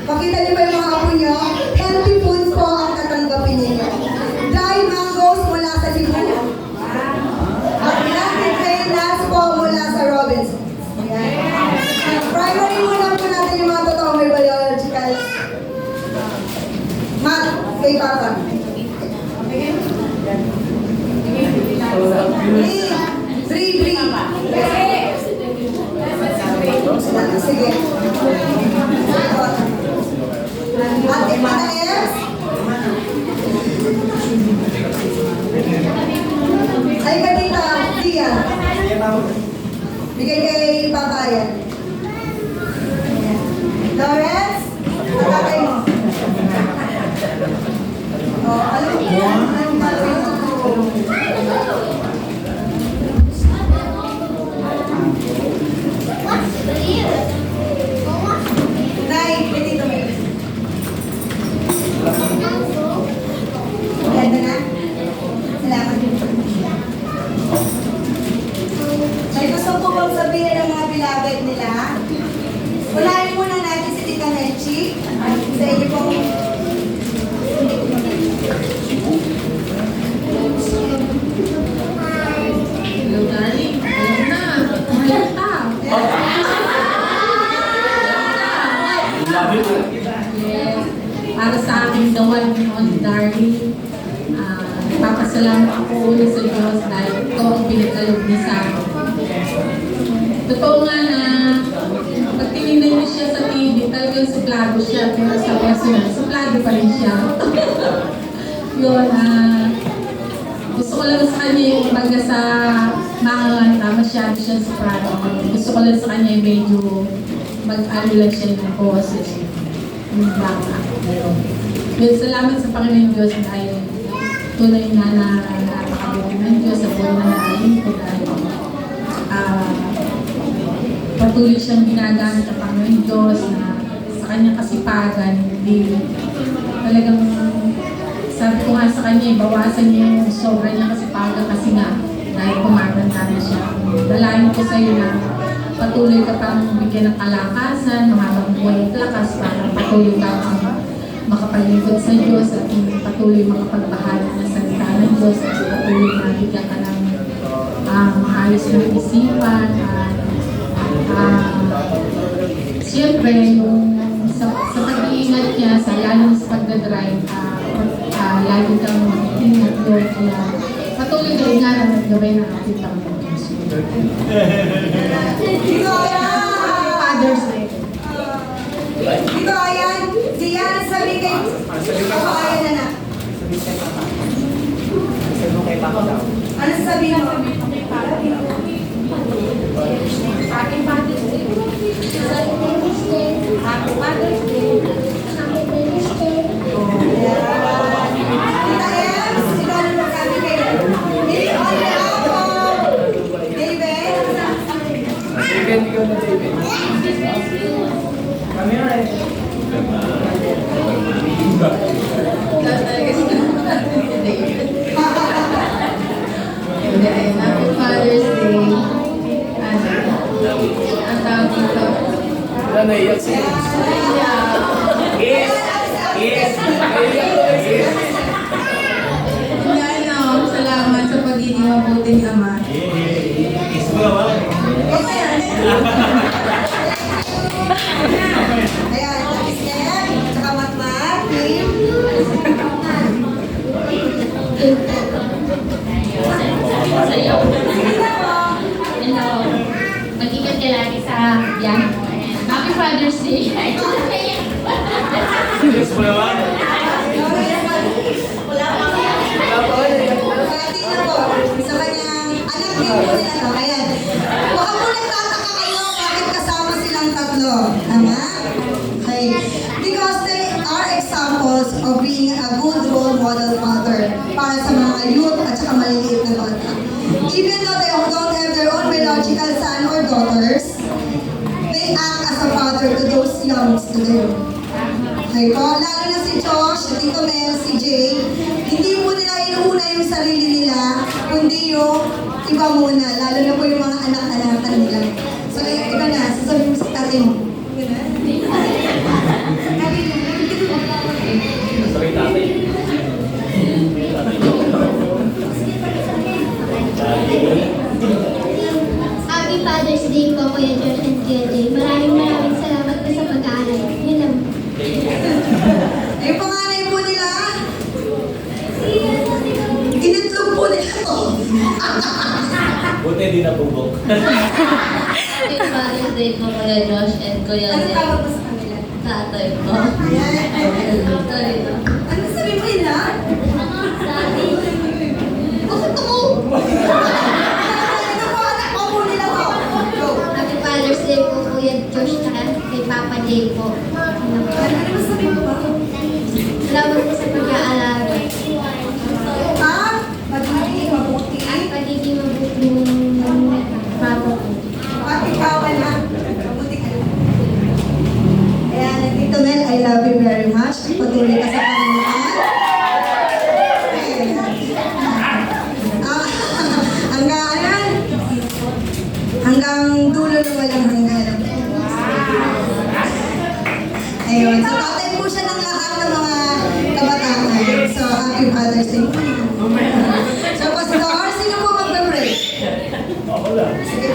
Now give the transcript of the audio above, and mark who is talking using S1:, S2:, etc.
S1: Makita niyo ba yung mga apo niyo? Healthy foods po ang tatanggapin ninyo. Dried mangoes mula sa Cebu. Electric rain nuts po mula sa Robinson. Ayan. Primary muna po natin yung mga totoong may biological. Mat, kay Papa. Free. Sige. Ate Manaes. Ay, kanita, Tia. Bigay kay Papa yan. Lawrence, tatay mo. Oh, alam mo yan. Anong gagawin mo? Nay, dito mo. Ganda na? Salamat. May gusto ko bang sabihin ng mga bilagad nila? Unahin muna natin si Tita Nechi. Sa inyo pong...
S2: Hello, darling. Alam na. Mahal ka. Yes. Para sa akin, the one and only darling. Papasalamat ako ulit sa Diyos dahil ito ang pinagkalog niya sa akin. Totoo nga na pag tinignan niyo siya sa TV, talagang suplado siya, pero sa personal, suplado pa rin siya. Yun, gusto ko lang sa kanya yung baga sa mga masyado siya suplado. Gusto ko lang sa kanya yung medyo mag-ano lang siya ng boses. Yung baka. Yun, salamat sa Panginoon Diyos dahil tunay na napakabuhay ng Diyos sa buhay na naalim ko dahil patuloy siyang ginagamit ng Panginoon Diyos na sa kanyang kasipagan, hindi talagang sabi ko nga sa kanya, bawasan niya yung sobra niyang kasipagan kasi nga dahil kumatanda na siya. Dalayan ko sa iyo na patuloy ka pang bigyan ng kalakasan, mahabang buhay at lakas para patuloy ka pang makapalingkod sa Diyos at patuloy makapagpahali ng salita ng Diyos at patuloy na bigyan ka ng maayos ng isipan siyempre yung sa pag-iingat niya sa lalong sa pagdadrive lalo kang mag-iingat doon kaya patuloy na rin nga na naggawin ng ating Panginoon Diyos. Father's Day.
S1: Dito, ayan. Siya, sabi kay... Ako, ayan na na. Ano sabi mo?
S2: Happy Father's Day. Happy Father's Day.
S1: Tita Ems, ikaw na magsabi kayo. David,
S3: David, ikaw na David. Kami na eh.
S2: Happy Father's Day. Ang tawag dito.
S3: Wala na iyak siya. Yes! Yes! Yes!
S2: Salamat sa pagiging mabuting ama.
S3: Yes mo naman.
S1: ayan, tapos yan. Tsaka Matmat, Kim.
S2: Sa'yo. Hello. Mag-ingat ka lagi sa yan. Happy Father's Day.
S3: Yes mo naman.
S1: Pagkati na po, sa kanyang anak din po nila to. Ayan. Baka po nagtataka kayo bakit kasama silang tatlo. Tama? Okay. Because they are examples of being a good role model mother para sa mga youth at saka maliliit na bata. Even though they don't have their own biological son or daughters, they act as a father to those young to them. Okay po, lalo na si Josh, si Tito Mel, si Jay, hindi po nila inuuna yung sarili nila, kundi yung iba muna, lalo na po yung mga anak-anakan nila. So, iba na, sasabihin mo sa tatay mo. Happy
S4: yan.
S1: Ano tawag mo sa kanila?
S4: Tatay ko.
S1: Ayan.
S4: Tatay ko.
S1: Ano sabi mo yun, ha?
S4: Sabi,
S1: Bakit ako? Ano po, anak ko po nila ko? Go.
S4: Happy Father's Day po, Kuya Josh, tsaka kay Papa Jay po.
S1: Ano sabi mo ba?
S4: Salamat po sa pag-aalaga.
S1: Ha? Magiging mabuti.
S4: At pagiging mabuting papa po.
S1: At ikaw, anak. Mabuti ka. Ayan, Tito Mel, I love you very much. Patuloy ka sa Panginoon. Hanggang dulo na walang hanggan. Ayun. So, tatay po siya ng lahat ng mga kabataan. So, happy Father's Day. So, Pastor, sino po magpe-pray?
S3: Ako lang.
S1: Sige